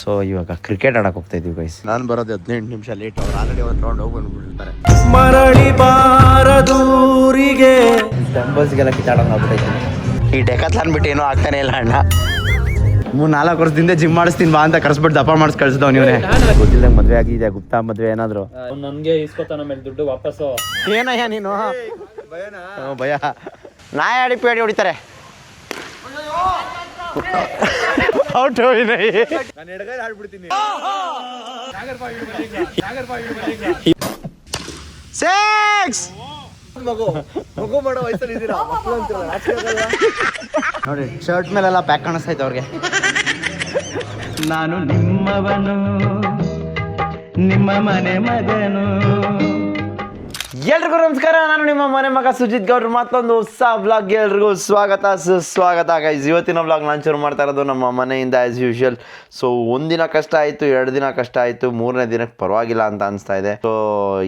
So ಇವಾಗ cricket ಆಡಕ್ಕೆ ಹೋಗ್ತಾ ಇದೀವಿ ಗೈಸ್. ನಾನು ಬರೋದು 15 ನಿಮಿಷ ಲೇಟ್. ಅವ್ರು ಆಲ್ರೆಡಿ ಒಂದು ರೌಂಡ್ ಹೋಗಿ ಬಂದ್ಬಿಟ್ಟಿರ್ತಾರೆ. ಮರಳಿ ಬಾರದೂರಿಗೆ ಡಂಬಲ್ಸ್ಗೆಲ್ಲ ಕಿತ್ತಾಡೋಂಗೆ ಆಗ್ಬಿಟ್ಟೈತೆ. ಈ ಡೆಕಾಥ್ಲಾನ್ ಬಿಟ್ಟು ಏನೂ ಆಗ್ತಾನೆ ಇಲ್ಲ ಅಣ್ಣ. 3-4 ವರ್ಷದಿಂದ ಜಿಮ್ ಮಾಡಿಸ್ತೀನಿ ಬಾ ಅಂತ ಕರೆಸ್ಬಿಟ್ಟು ದಪ್ಪ ಮಾಡಿಸ್ ಕಳ್ಸಿದವ್ ನೀವೇ. ಗೊತ್ತಿಲ್ಲದಂಗೆ ಮದುವೆ ಆಗಿದೆ, ಗುಪ್ತಾ ಮದುವೆ ಏನಾದ್ರು. ನನ್ಗೆ ಇಸ್ಕೊತಾನ ಮೇಲೆ ದುಡ್ಡು ವಾಪಸ್ಸು. ಏನಯ್ಯ ನೀನು ಭಯ ನಾಯಿ ಆಡಿ ಪೇಡಿ ಹೊಡಿತಾರೆ. ಔಟ್ ನಾನು ಎಡಗೈ ಆಡ್ಬಿಡ್ತೀನಿ. ಮಗು ಮಾಡೋ ವಯಸ್ಸಲ್ಲಿ ಇದ್ದೀರಾ ನೋಡಿ. ಶರ್ಟ್ ಮೇಲೆಲ್ಲ ಪ್ಯಾಕ್ ಕಾಣಿಸ್ತೈತೆ ಅವ್ರಿಗೆ. ನಾನು ನಿಮ್ಮವನು, ನಿಮ್ಮ ಮನೆ ಮಗನು. ಎಲ್ರಿಗೂ ನಮಸ್ಕಾರ. ನಾನು ನಿಮ್ಮ ಮನೆ ಮಗ ಸುಜಿತ್ ಗೌಡ್ರು. ಮತ್ತೊಂದು ಹೊಸ ವ್ಲಾಗ್ ಎಲ್ರಿಗೂ ಸ್ವಾಗತ ಸುಸ್ವಾಗತ ಗೈಸ್. ಇವತ್ತಿನ ವ್ಲಾಗ್ ನಾನು ಶುರು ಮಾಡ್ತಾ ಇರೋದು ನಮ್ಮ ಮನೆಯಿಂದ ಆ್ಯಸ್ ಯೂಶುವಲ್. ಸೊ ಒಂದಿನ ಕಷ್ಟ ಆಯಿತು, 2 ದಿನ ಕಷ್ಟ ಆಯಿತು, 3ನೇ ದಿನಕ್ಕೆ ಪರವಾಗಿಲ್ಲ ಅಂತ ಅನಿಸ್ತಾ ಇದೆ. ಸೊ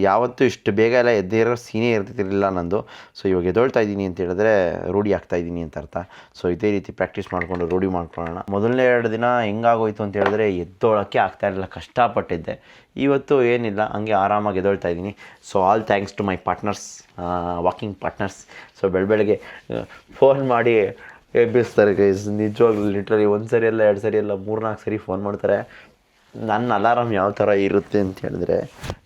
ಯಾವತ್ತೂ ಇಷ್ಟು ಬೇಗ ಎಲ್ಲ ಎದ್ದಿರೋ ಸೀನೇ ಇರ್ತಿರ್ಲಿಲ್ಲ ನಂದು. ಸೊ ಇವಾಗ ಎದ್ದೊಳ್ತಾ ಇದ್ದೀನಿ ಅಂತ ಹೇಳಿದ್ರೆ ರೂಢಿ ಆಗ್ತಾ ಇದ್ದೀನಿ ಅಂತ ಅರ್ಥ. ಸೊ ಇದೇ ರೀತಿ ಪ್ರಾಕ್ಟೀಸ್ ಮಾಡಿಕೊಂಡು ರೂಢಿ ಮಾಡ್ಕೊಳ್ಳೋಣ. ಮೊದಲನೇ 2 ದಿನ ಹೆಂಗಾಗೋಯ್ತು ಅಂತ ಹೇಳಿದ್ರೆ ಎದ್ದೋಳಕ್ಕೆ ಆಗ್ತಾ ಇರಲಿಲ್ಲ, ಕಷ್ಟಪಟ್ಟಿದ್ದೆ. ಇವತ್ತು ಏನಿಲ್ಲ, ಹಂಗೆ ಆರಾಮಾಗಿ ಎದ್ದೊಳ್ತಾ ಇದ್ದೀನಿ. So all thanks to my partners, walking partners. So ಬೆಳಗ್ಗೆ ಫೋನ್ ಮಾಡಿ ಎಬ್ಬಿಸ್ತಾರೆ ಗೈಸ್. ನಿಜವಾಗ್ಲೂ ಲಿಟ್ರಲಿ 1 ಸರಿ ಅಲ್ಲ, 2 ಸರಿ ಅಲ್ಲ, 3-4 ಸರಿ ಫೋನ್ ಮಾಡ್ತಾರೆ. ನನ್ನ ಅಲಾರಾಮ್ ಯಾವ ಥರ ಇರುತ್ತೆ ಅಂತ ಹೇಳಿದ್ರೆ,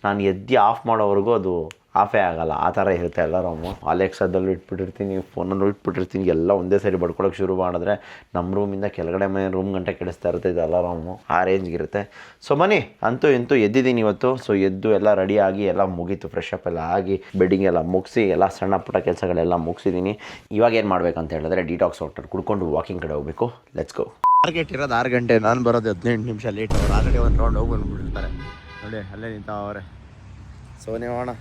ನಾನು ಎದ್ದು ಆಫ್ ಮಾಡೋವರೆಗೂ ಅದು ಆಫೇ ಆಗೋಲ್ಲ, ಆ ಥರ ಇರುತ್ತೆ ಅಲಾರಾಮು. ಅಲೆಕ್ಸಾದಲ್ಲಿ ಇಟ್ಬಿಟ್ಟಿರ್ತೀನಿ, ಫೋನಲ್ಲಿ ಇಟ್ಬಿಟ್ಟಿರ್ತೀನಿ. ಎಲ್ಲ ಒಂದೇ ಸರಿ ಬಡ್ಕೊಳಕ್ಕೆ ಶುರು ಮಾಡಿದ್ರೆ ನಮ್ಮ ರೂಮಿಂದ ಕೆಳಗಡೆ ಮನೆ ರೂಮ್ ಗಂಟೆ ಕೆಡಿಸ್ತಾ ಇರುತ್ತೆ ಇದು ಅಲಾರಾಮು. ಆ ರೇಂಜ್ಗಿರುತ್ತೆ. ಸೊ ಬನ್ನಿ, ಅಂತೂ ಎದ್ದಿದ್ದೀನಿ ಇವತ್ತು. ಸೊ ಎದ್ದು ಎಲ್ಲ ರೆಡಿಯಾಗಿ ಎಲ್ಲ ಮುಗೀತು, ಫ್ರೆಶ್ ಅಪ್ ಎಲ್ಲ ಆಗಿ ಬೆಡ್ಡಿಂಗ್ ಎಲ್ಲ ಮುಗಿಸಿ ಎಲ್ಲ ಸಣ್ಣ ಪುಟ್ಟ ಕೆಲಸಗಳೆಲ್ಲ ಮುಗಿಸಿದ್ದೀನಿ. ಇವಾಗ ಏನು ಮಾಡಬೇಕಂತ ಹೇಳಿದ್ರೆ ಡಿಟಾಕ್ಸ್ ವಾಟರ್ ಕುಡ್ಕೊಂಡು ವಾಕಿಂಗ್ ಕಡೆ ಹೋಗಬೇಕು. Let's go. ಟಾರ್ಗೆಟ್ ಇರೋದು 6 ಗಂಟೆ, ನಾನು ಬರೋದು 15 ನಿಮಿಷ ಲೇಟ್. ಅವ್ರು ಆಲ್ರೆಡಿ ಒಂದು ರೌಂಡ್ ಹೋಗಿ ಬಂದ್ಬಿಟ್ಟಿರ್ತಾರೆ ನೋಡಿ, ಅಲ್ಲೇ ನಿಂತವ್ರೆ. ಸೊ ನೀವು ಅಣ್ಣ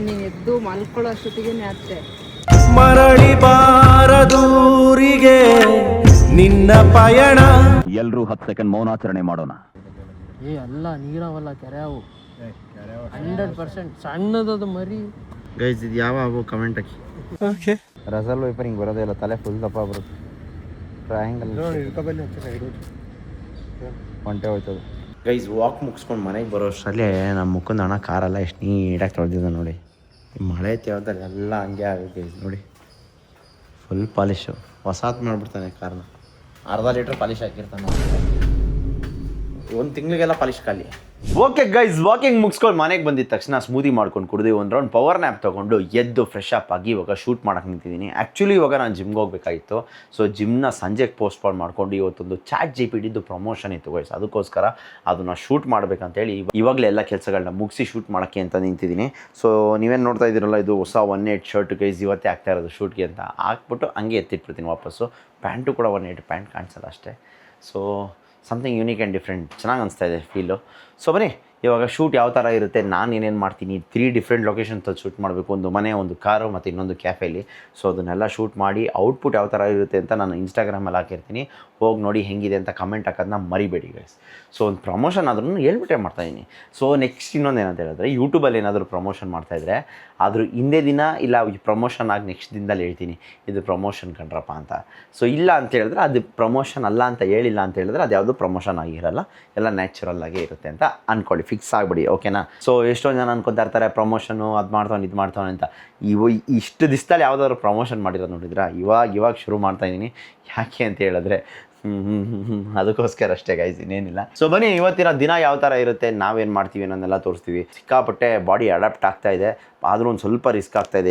ನೀನು ಎದ್ದು ಮಲ್ಕೊಳ್ಳೋ ಅಷ್ಟೊತ್ತಿಗೆ ಅಷ್ಟೇ. ಮರಳಿ ಬಾರದೂರಿಗೆ ನಿನ್ನ ಪಯಣ. ಎಲ್ರೂ 10 ಸೆಕೆಂಡ್ ಮೌನಾಚರಣೆ ಮಾಡೋಣ. ಅಲ್ಲ ನೀರವಲ್ಲ, ಕೆರೆವು 100% ಸಣ್ಣದದು ಮರಿ. ಗೈಸ್ ಇದು ಯಾವ ಕಮೆಂಟ್ ಹಾಕಿ. ಓಕೆ, ರಸಲ್ ವೈಪರ್ ಹಿಂಗೆ ಬರೋದೇ ಇಲ್ಲ, ತಲೆ ಫುಲ್ ದಪ್ಪ ಬರುತ್ತೆ. ಟ್ರಯಾಂಗಲ್ ಹೊಂಟೆ ಹೋಯ್ತದೆ ಗೈಸ್. ವಾಕ್ ಮುಗಿಸ್ಕೊಂಡು ಮನೆಗೆ ಬರೋ ಅಷ್ಟರಲ್ಲಿ ನಮ್ಮ ಮುಖದ ಹಣ ಕಾರೆಲ್ಲ ಎಷ್ಟು ನೀಟಾಗಿ ತೊಳೆದಿದ್ದೆ ನೋಡಿ. ಮಳೆ ತೇವದಲ್ಲಿ ಎಲ್ಲ ಹಂಗೆ ಆಗುತ್ತೆ ಗೈಸ್ ನೋಡಿ. ಫುಲ್ ಪಾಲಿಶು, ಹೊಸಾತ್ ಮಾಡಿಬಿಡ್ತಾನೆ ಕಾರ್ನ. ಅರ್ಧ ಲೀಟ್ರ್ ಪಾಲಿಶ್ ಹಾಕಿರ್ತಾನೆ, 1 ತಿಂಗಳಿಗೆಲ್ಲ ಪಾಲಿಶ್ ಖಾಲಿ. ಓಕೆ ಗೈಸ್, ವಾಕಿಂಗ್ ಮುಗಿಸ್ಕೊಂಡು ಮನೆಗೆ ಬಂದಿದ್ದ ತಕ್ಷಣ ಸ್ಮೂದಿ ಮಾಡ್ಕೊಂಡು ಕುಡಿದು 1 ರೌಂಡ್ ಪವರ್ ನ್ಯಾಪ್ ತೊಗೊಂಡು ಎದ್ದು ಫ್ರೆಶ್ ಅಪ್ ಆಗಿ ಇವಾಗ ಶೂಟ್ ಮಾಡೋಕ್ಕೆ ನಿಂತಿದ್ದೀನಿ. ಆ್ಯಕ್ಚುಲಿ ಇವಾಗ ನಾನು ಜಿಮ್ಗೆ ಹೋಗ್ಬೇಕಾಗಿತ್ತು. ಸೊ ಜಿಮ್ನ ಸಂಜೆಗೆ ಪೋಸ್ಟ್ಪೋನ್ ಮಾಡ್ಕೊಂಡು ಇವತ್ತೊಂದು ಚಾಟ್ GPT ಪ್ರಮೋಷನ್ ಇತ್ತು ಗೈಸ್. ಅದಕ್ಕೋಸ್ಕರ ಅದನ್ನು ಶೂಟ್ ಮಾಡಬೇಕಂತೇಳಿ ಇವಾಗಲೇ ಎಲ್ಲ ಕೆಲಸಗಳನ್ನ ಮುಗಿಸಿ ಶೂಟ್ ಮಾಡೋಕ್ಕೆ ಅಂತ ನಿಂತಿದ್ದೀನಿ. ಸೊ ನೀವೇನು ನೋಡ್ತಾ ಇದ್ದೀರಲ್ಲ, ಇದು ಹೊಸ 1/8 ಶರ್ಟ್ ಗೈಸ್. ಇವತ್ತೇ ಆಗ್ತಾ ಇರೋದು ಶೂಟ್ಗೆ ಅಂತ ಹಾಕ್ಬಿಟ್ಟು ಹಂಗೆ ಎತ್ತಿಟ್ಬಿಡ್ತೀನಿ ವಾಪಸ್ಸು. ಪ್ಯಾಂಟು ಕೂಡ 1/8 ಪ್ಯಾಂಟ್ ಕಾಣಿಸಲ್ಲ ಅಷ್ಟೇ. So something unique and different, ಚೆನ್ನಾಗಿ ಅನಿಸ್ತಾ ಇದೆ ಫೀಲು. ಸೊ ಬನ್ನಿ, ಇವಾಗ ಶೂಟ್ ಯಾವ ಥರ ಇರುತ್ತೆ, ನಾನು ಏನೇನು ಮಾಡ್ತೀನಿ. 3 ಡಿಫ್ರೆಂಟ್ ಲೊಕೇಶನ್ಸಲ್ಲಿ ಶೂಟ್ ಮಾಡಬೇಕು. ಒಂದು ಮನೆ, ಒಂದು ಕಾರು ಮತ್ತು ಇನ್ನೊಂದು ಕ್ಯಾಫೇಲಿ. ಸೊ ಅದನ್ನೆಲ್ಲ ಶೂಟ್ ಮಾಡಿ ಔಟ್ಪುಟ್ ಯಾವ ಥರ ಇರುತ್ತೆ ಅಂತ ನಾನು ಇನ್ಸ್ಟಾಗ್ರಾಮಲ್ಲಿ ಹಾಕಿರ್ತೀನಿ. ಹೋಗಿ ನೋಡಿ ಹೆಂಗಿದೆ ಅಂತ ಕಮೆಂಟ್ ಹಾಕೋದನ್ನ ಮರಿಬೇಡಿ ಗೈಸ್. ಸೊ ಒಂದು ಪ್ರಮೋಷನ್ ಆದ್ರೂ ಹೇಳ್ಬಿಟ್ಟೆ ಮಾಡ್ತಾಯಿದ್ದೀನಿ. ಸೊ ನೆಕ್ಸ್ಟ್ ಇನ್ನೊಂದು ಏನಂತ ಹೇಳಿದ್ರೆ, ಯೂಟ್ಯೂಬಲ್ಲಿ ಏನಾದರೂ ಪ್ರಮೋಷನ್ ಮಾಡ್ತಾಯಿದ್ರೆ ಅದ್ರ ಹಿಂದೆ ದಿನ ಇಲ್ಲ ಈ ಪ್ರಮೋಷನ್ ಆಗಿ ನೆಕ್ಸ್ಟ್ ದಿನದಲ್ಲಿ ಹೇಳ್ತೀನಿ ಇದು ಪ್ರಮೋಷನ್ ಕಂಡ್ರಪ್ಪ ಅಂತ. ಸೊ ಇಲ್ಲ ಅಂತ ಹೇಳಿದ್ರೆ ಅದು ಪ್ರಮೋಷನ್ ಅಲ್ಲ ಅಂತ ಹೇಳಿಲ್ಲ ಅಂತ ಹೇಳಿದ್ರೆ ಅದು ಯಾವುದು ಪ್ರಮೋಷನ್ ಆಗಿರಲ್ಲ, ಎಲ್ಲ ನ್ಯಾಚುರಲ್ ಆಗೇ ಇರುತ್ತೆ ಅಂತ ಅಂದ್ಕೊಳ್ಳಿ. ಫಿಕ್ಸ್ ಆಗಿಬಿಡಿ, ಓಕೆನಾ. ಸೊ ಎಷ್ಟೊಂದು ಜನ ಅನ್ಕೊತಾ ಇರ್ತಾರೆ ಪ್ರಮೋಷನು ಅದು ಮಾಡ್ತಾನೆ ಇದು ಮಾಡ್ತಾನೆ ಅಂತ. ಇಷ್ಟು ದಿವಸದಲ್ಲಿ ಯಾವುದಾದ್ರು ಪ್ರಮೋಷನ್ ಮಾಡಿರೋದು ನೋಡಿದ್ರಾ? ಇವಾಗ ಶುರು ಮಾಡ್ತಾಯಿದ್ದೀನಿ. ಯಾಕೆ ಅಂತ ಹೇಳಿದ್ರೆ ಅದಕ್ಕೋಸ್ಕರ ಅಷ್ಟೇ ಗೈಸ್, ಇನ್ನೇನಿಲ್ಲ. ಸೊ ಬನ್ನಿ, ಇವತ್ತಿನ ದಿನ ಯಾವ ಥರ ಇರುತ್ತೆ, ನಾವೇನು ಮಾಡ್ತೀವಿ ಅನ್ನೋದನ್ನೆಲ್ಲ ತೋರಿಸ್ತೀವಿ. ಸಿಕ್ಕಾಪಟ್ಟೆ ಬಾಡಿ ಅಡಾಪ್ಟ್ ಆಗ್ತಾ ಇದೆ, ಆದರೂ ಒಂದು ಸ್ವಲ್ಪ ರಿಸ್ಕ್ ಆಗ್ತಾ ಇದೆ.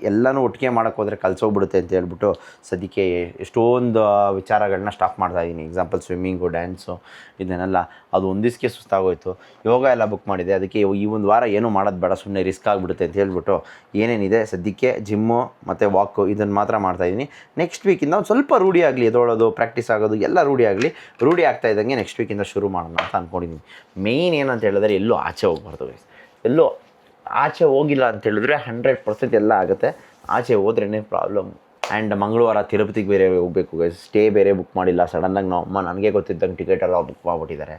ಎಲ್ಲನೂ ಒಟ್ಟಿಗೆ ಮಾಡೋಕ್ಕೆ ಹೋದರೆ ಕಲಿಸೋಗ್ಬಿಡುತ್ತೆ ಅಂತ ಹೇಳ್ಬಿಟ್ಟು ಸದ್ಯಕ್ಕೆ ಎಷ್ಟೊಂದು ವಿಚಾರಗಳನ್ನ ಸ್ಟಾಪ್ ಮಾಡ್ತಾಯಿದ್ದೀನಿ. ಎಕ್ಸಾಂಪಲ್ ಸ್ವಿಮ್ಮಿಂಗು, ಡ್ಯಾನ್ಸು, ಇದನ್ನೆಲ್ಲ. ಅದು ಒಂದು ದಿವಸಕ್ಕೆ ಸುಸ್ತಾಗೋಯ್ತು. ಯೋಗ ಎಲ್ಲ ಬುಕ್ ಮಾಡಿದೆ. ಅದಕ್ಕೆ ಈ ಒಂದು ವಾರ ಏನೂ ಮಾಡೋದು ಬೇಡ, ಸುಮ್ಮನೆ ರಿಸ್ಕ್ ಆಗಿಬಿಡುತ್ತೆ ಅಂತ ಹೇಳ್ಬಿಟ್ಟು ಏನೇನಿದೆ ಸದ್ಯಕ್ಕೆ ಜಿಮ್ಮು ಮತ್ತು ವಾಕು ಇದನ್ನು ಮಾತ್ರ ಮಾಡ್ತಾಯಿದ್ದೀನಿ. ನೆಕ್ಸ್ಟ್ ವೀಕಿಂದ ಒಂದು ಸ್ವಲ್ಪ ರೂಢಿ ಆಗಲಿ, ಎದೋಳೋದು, ಪ್ರಾಕ್ಟೀಸ್ ಆಗೋದು ಎಲ್ಲ ರೂಢಿ ಆಗಲಿ. ರೂಢಿ ಆಗ್ತಾ ಇದ್ದಂಗೆ ನೆಕ್ಸ್ಟ್ ವೀಕಿಂದ ಶುರು ಮಾಡೋಣ ಅಂತ ಅಂದ್ಕೊಂಡಿದ್ದೀನಿ. ಮೇಯ್ನ್ ಏನಂತ ಹೇಳಿದ್ರೆ, ಎಲ್ಲೂ ಆಚೆ ಹೋಗ್ಬಾರ್ದು ಗೈಸ್. ಎಲ್ಲೂ ಆಚೆ ಹೋಗಿಲ್ಲ ಅಂತ ಹೇಳಿದ್ರೆ 100% ಎಲ್ಲ ಆಗುತ್ತೆ. ಆಚೆ ಹೋದ್ರೇ ಪ್ರಾಬ್ಲಮ್. ಆ್ಯಂಡ್ ಮಂಗಳವಾರ ತಿರುಪತಿಗೆ ಬೇರೆ ಹೋಗಬೇಕು ಗೈಸ್. ಸ್ಟೇ ಬೇರೆ ಬುಕ್ ಮಾಡಿಲ್ಲ. ಸಡನ್ನಾಗಿ ನಮ್ಮ ಅಮ್ಮ ನನಗೆ ಗೊತ್ತಿದ್ದಂಗೆ ಟಿಕೆಟ್ ಎಲ್ಲ ಬುಕ್ ಮಾಡಿಬಿಟ್ಟಿದ್ದಾರೆ.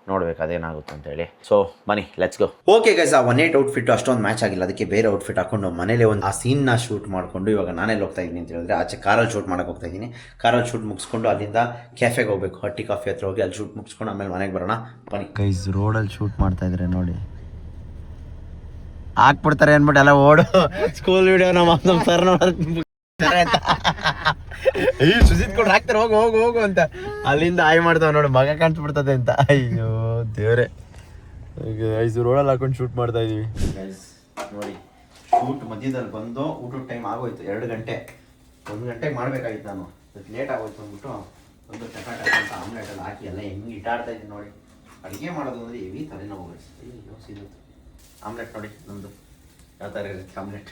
ನೋಡ್ಬೇಕು ಅದೇನಾಗುತ್ತೆ ಅಂತೇಳಿ. ಸೊ ಬನ್ನಿ ಲೆಟ್ಸ್ ಗೋ. ಓಕೆ ಗೈಸ್, ಆ 18 ಔಟ್ಫಿಟ್ ಅಷ್ಟೊಂದು ಮ್ಯಾಚ್ ಆಗಿಲ್ಲ, ಅದಕ್ಕೆ ಬೇರೆ ಔಟ್ಫಿಟ್ ಹಾಕೊಂಡು ಮನೇಲಿ ಒಂದು ಆ ಸೀನ್ನ ಶೂಟ್ ಮಾಡಿಕೊಂಡು ಇವಾಗ ನಾನೆಲ್ಲಿ ಹೋಗ್ತಾ ಇದ್ದೀನಿ ಅಂತ ಹೇಳಿದ್ರೆ ಆಚೆ ಕಾರಲ್ಲಿ ಶೂಟ್ ಮಾಡೋಕೆ ಹೋಗ್ತಾ ಇದ್ದೀನಿ. ಕಾರಲ್ಲಿ ಶೂಟ್ ಮುಗಿಸ್ಕೊಂಡು ಅಲ್ಲಿಂದ ಕ್ಯಾಫೆಗೆ ಹೋಗಬೇಕು, ಹಟ್ಟಿ ಕಾಫಿ ಹತ್ರ ಹೋಗಿ ಅಲ್ಲಿ ಶೂಟ್ ಮುಗಿಸ್ಕೊಂಡು ಆಮೇಲೆ ಮನೆಗೆ ಬರೋಣ. ಬನ್ನಿ ಗೈಸ್, ರೋಡಲ್ಲಿ ಶೂಟ್ ಮಾಡ್ತಾ ಇದ್ರೆ ನೋಡಿ, ಹಾಕ್ಬಿಡ್ತಾರೆ ಅಂದ್ಬಿಟ್ಟು ಎಲ್ಲ ಓಡು ಸ್ಕೂಲ್ ವಿಡಿಯೋ ನಮ್ಮ ಸರ್ ಸುಜಿತ್ ಕೊಡ್ರು ಹಾಕ್ತಾರೆ ಹೋಗು ಹೋಗು ಹೋಗು ಅಂತ, ಅಲ್ಲಿಂದ ಆಯ್ ಮಾಡ್ತಾವ ನೋಡಿ, ಮಗ ಕಾಣಿಸ್ಬಿಡ್ತದೆ ಅಂತ. ಅಯ್ಯೋ ದೇವ್ರೆ, ಐದು ರೋಡಲ್ಲಿ ಹಾಕೊಂಡು ಶೂಟ್ ಮಾಡ್ತಾ ಇದೀವಿ ನೋಡಿ. ಶೂಟ್ ಮಧ್ಯದಲ್ಲಿ ಬಂದು ಊಟದ ಟೈಮ್ ಆಗೋಯ್ತು, 2 ಗಂಟೆ 1 ಗಂಟೆಗೆ ಮಾಡ್ಬೇಕಾಗಿತ್ತು. ನಾನು ಲೇಟ್ ಆಗೋಯ್ತು ಅಂದ್ಬಿಟ್ಟು ಒಂದು ಟೊಮ್ಯಾಟೊ ಅಂತ ಆಮ್ಲೆಟ್ ಎಲ್ಲ ಹಾಕಿ ಎಲ್ಲ ಹೆಂಗೆ ಇಟ್ಟಾಡ್ತಾ ಇದ್ದೀನಿ ನೋಡಿ. ಅಡುಗೆ ಮಾಡೋದು ಅಂದರೆ ಹೆವಿ ತಲೆನೋವು ಸಿಗುತ್ತೆ. ಆಮ್ಲೆಟ್ ನೋಡಿ ನಮ್ಮದು ಯಾವ ಥರ ಇರುತ್ತೆ ಆಮ್ಲೆಟ್,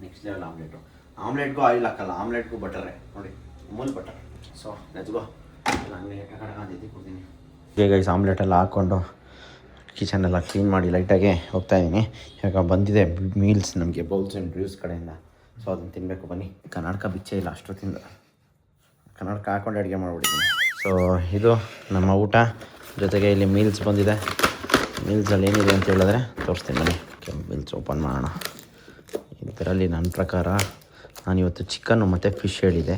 ನೆಕ್ಸ್ಟ್ ಲೆವೆಲ್ ಆಮ್ಲೆಟು. ಆಮ್ಲೆಟ್ಗೂ ಆಯಿಲ್ ಹಾಕಲ್ಲ, ಆಮ್ಲೆಟ್ಗೂ ಬಟರೇ ನೋಡಿ, ಅಮೂಲ್ ಬಟರ್. ಸೊ ಲೆಟ್ಸ್ ಹಂಗೆ ಟಕಟಕ ಕೊಡ್ತೀನಿ. ಗೈಸ್ ಆಮ್ಲೆಟ್ ಎಲ್ಲ ಹಾಕ್ಕೊಂಡು ಕಿಚನೆಲ್ಲ ಕ್ಲೀನ್ ಮಾಡಿ ಲೈಟಾಗಿ ಹೋಗ್ತಾಯಿದ್ದೀನಿ. ಇವಾಗ ಬಂದಿದೆ ಮೀಲ್ಸ್ ನಮಗೆ ಬೌಲ್ಸ್ ಆ್ಯಂಡ್ ಡ್ಯೂಸ್ ಕಡೆಯಿಂದ. ಸೊ ಅದನ್ನು ತಿನ್ನಬೇಕು. ಬನ್ನಿ. ಕನ್ನಡಕ ಬಿಚ್ಚೇ ಇಲ್ಲ ಅಷ್ಟೊತ್ತಿಂದ, ಕನ್ನಡಕ ಹಾಕ್ಕೊಂಡು ಅಡುಗೆ ಮಾಡಿಬಿಟ್ಟಿದ್ದೀನಿ. ಸೊ ಇದು ನಮ್ಮ ಊಟ, ಜೊತೆಗೆ ಇಲ್ಲಿ ಮೀಲ್ಸ್ ಬಂದಿದೆ. ಮೀಲ್ಸಲ್ಲಿ ಏನಿದೆ ಅಂತ ಹೇಳಿದ್ರೆ ತೋರಿಸ್ತೀನಿ ಬನ್ನಿ. ಮೀಲ್ಸ್ ಓಪನ್ ಮಾಡೋಣ. ಇದರಲ್ಲಿ ನನ್ನ ಪ್ರಕಾರ ನಾನಿವತ್ತು ಚಿಕನ್ನು ಮತ್ತು ಫಿಶ್ ಹೇಳಿದೆ,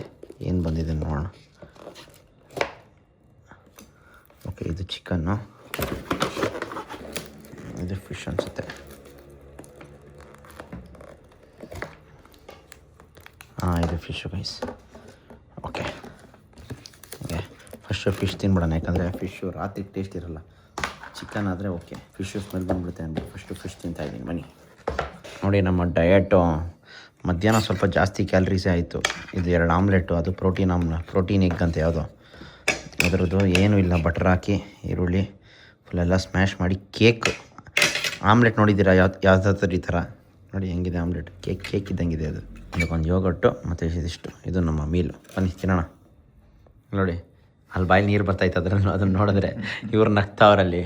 ಏನು ಬಂದಿದೆ ನೋಡೋಣ. ಓಕೆ, ಇದು ಚಿಕನ್ನು, ಇದು ಫಿಶ್ ಅನಿಸುತ್ತೆ. ಇದು fish guys. Okay okay, first fish ತಿನ್ಬಿಡೋಣ, ಯಾಕಂದರೆ ಫಿಶ್ಶು ರಾತ್ರಿ ಟೇಸ್ಟ್ ಇರೋಲ್ಲ. ಚಿಕನ್ ಆದರೆ ಓಕೆ, ಫಿಶ್ಶು ಸ್ಮೆಲ್ ಬಂದುಬಿಡುತ್ತೆ ಅಂದ್ಬಿಟ್ಟು ಫಸ್ಟು ಫಿಶ್ ತಿಂತಾಯಿದ್ದೀನಿ ಬನ್ನಿ. ನೋಡಿ ನಮ್ಮ ಡಯಟು ಮಧ್ಯಾಹ್ನ ಸ್ವಲ್ಪ ಜಾಸ್ತಿ ಕ್ಯಾಲ್ರೀಸೇ ಆಯಿತು. ಇದು 2 ಆಮ್ಲೆಟು, ಅದು ಪ್ರೋಟೀನ್ ಎಗ್ ಅಂತ ಯಾವುದೋ ಅದರದ್ದು ಏನೂ ಇಲ್ಲ. ಬಟರ್ ಹಾಕಿ ಈರುಳ್ಳಿ ಫುಲ್ಲೆಲ್ಲ ಸ್ಮ್ಯಾಶ್ ಮಾಡಿ ಕೇಕ್ ಆಮ್ಲೆಟ್ ನೋಡಿದ್ದೀರಾ ಯಾವುದಾದ್ರು ಈ ಥರ ನೋಡಿ ಹೆಂಗಿದೆ ಆಮ್ಲೆಟ್, ಕೇಕ್ ಇದ್ದಂಗಿದೆ ಅದು. ಇದಕ್ಕೊಂದು ಯೋಗಟ್ಟು ಮತ್ತು ಇದಿಷ್ಟು, ಇದು ನಮ್ಮ ಮೀಲು. ಬನ್ನಿ ತಿನ್ನೋಣ. ನೋಡಿ ಅಲ್ಲಿ ಬಾಯಿ ನೀರು ಬರ್ತಾಯಿತ್ತು ಅದನ್ನು ನೋಡಿದ್ರೆ, ಇವ್ರು ನಗ್ತಾವ್ರಲ್ಲಿ.